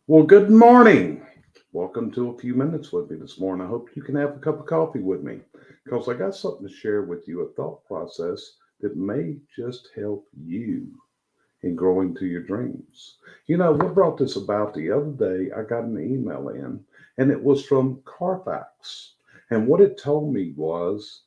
Well, good morning. Welcome to A Few Minutes with me this morning. I hope you can have a cup of coffee with me because I got something to share with you, a thought process that may just help you in growing to your dreams. What brought this about the other day? I got an email in, and it was from Carfax. And what it told me was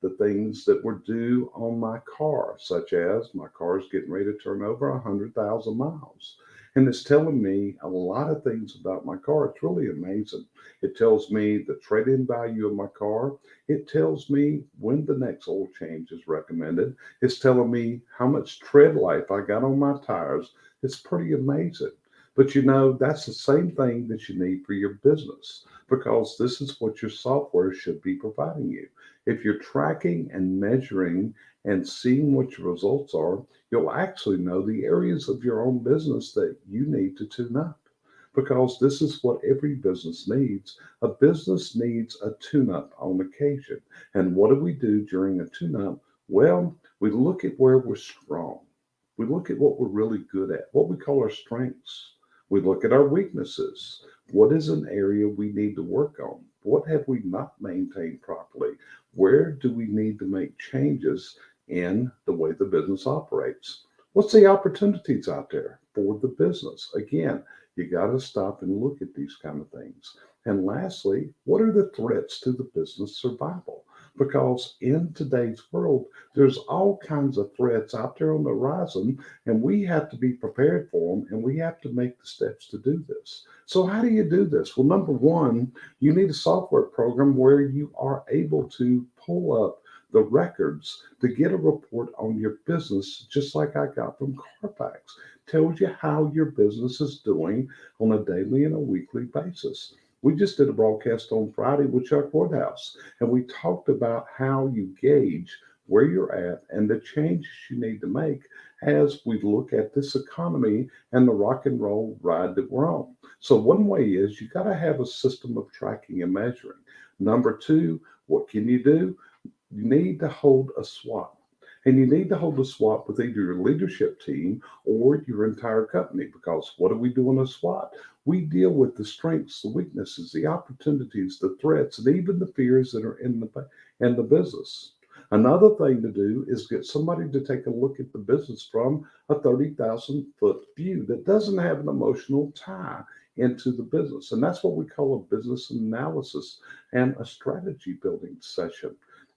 the things that were due on my car, such as my car is getting ready to turn over 100,000 miles. And it's telling me a lot of things about my car. It's really amazing. It tells me the trade in value of my car. It tells me when the next oil change is recommended. It's telling me how much tread life I got on my tires. It's pretty amazing. But that's the same thing that you need for your business because this is what your software should be providing you. If you're tracking and measuring and seeing what your results are, you'll actually know the areas of your own business that you need to tune up because this is what every business needs. A business needs a tune up on occasion. And what do we do during a tune up? Well, we look at where we're strong. We look at what we're really good at, what we call our strengths. We look at our weaknesses. What is an area we need to work on? What have we not maintained properly? Where do we need to make changes in the way the business operates? What's the opportunities out there for the business? Again, you got to stop and look at these kind of things. And lastly, what are the threats to the business survival? Because in today's world, there's all kinds of threats out there on the horizon, and we have to be prepared for them, and we have to make the steps to do this. So, how do you do this? Well, number one, you need a software program where you are able to pull up the records to get a report on your business, just like I got from Carfax. Tells you how your business is doing on a daily and a weekly basis. We just did a broadcast on Friday with Chuck Woodhouse, and we talked about how you gauge where you're at and the changes you need to make as we look at this economy and the rock and roll ride that we're on. So, one way is you got to have a system of tracking and measuring. Number two, what can you do? You need to hold a SWOT. And you need to hold a SWOT with either your leadership team or your entire company because what do we do in a SWOT? We deal with the strengths, the weaknesses, the opportunities, the threats, and even the fears that are in the business. Another thing to do is get somebody to take a look at the business from a 30,000-foot view that doesn't have an emotional tie into the business. And that's what we call a business analysis and a strategy building session.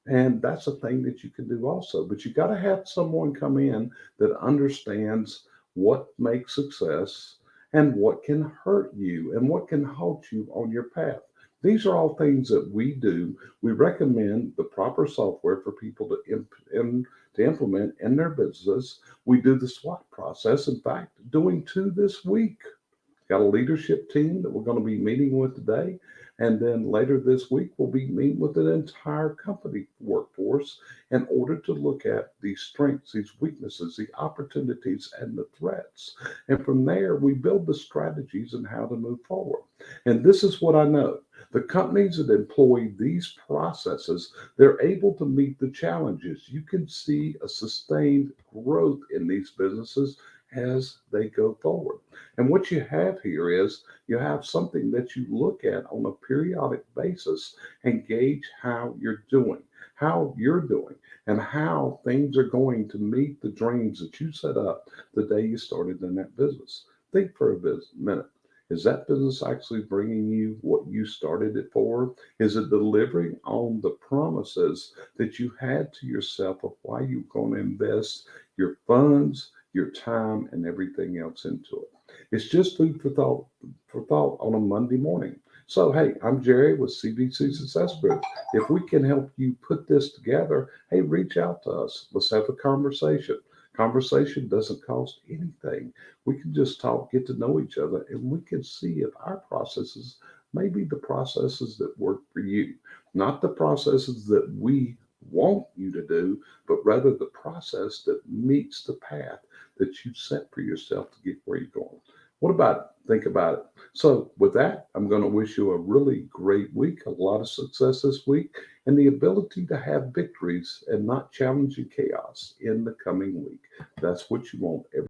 And that's a thing that you can do also. But you got to have someone come in that understands what makes success and what can hurt you and what can halt you on your path. These are all things that we do. We recommend the proper software for people to implement in their business. We do the SWOT process. In fact, doing two this week. Got a leadership team that we're going to be meeting with today. And then later this week, we'll be meeting with an entire company workforce in order to look at these strengths, these weaknesses, the opportunities, and the threats. And from there, we build the strategies and how to move forward. And this is what I know. The companies that employ these processes, they're able to meet the challenges. You can see a sustained growth in these businesses as they go forward. And what you have here is you have something that you look at on a periodic basis and gauge how you're doing, and how things are going to meet the dreams that you set up the day you started in that business. Think for a minute. Is that business actually bringing you what you started it for? Is it delivering on the promises that you had to yourself of why you're going to invest your funds, your time, and everything else into it? It's just food for thought on a Monday morning. So, hey, I'm Jerry with CBC Success Group. If we can help you put this together, hey, reach out to us. Let's have a conversation. Conversation doesn't cost anything. We can just talk, get to know each other, and we can see if our processes may be the processes that work for you, not the processes that we want you to do, but rather the process that meets the path that you set for yourself to get where you're going. What about it? Think about it. So, with that, I'm going to wish you a really great week, a lot of success this week, and the ability to have victories and not challenging chaos in the coming week. That's what you want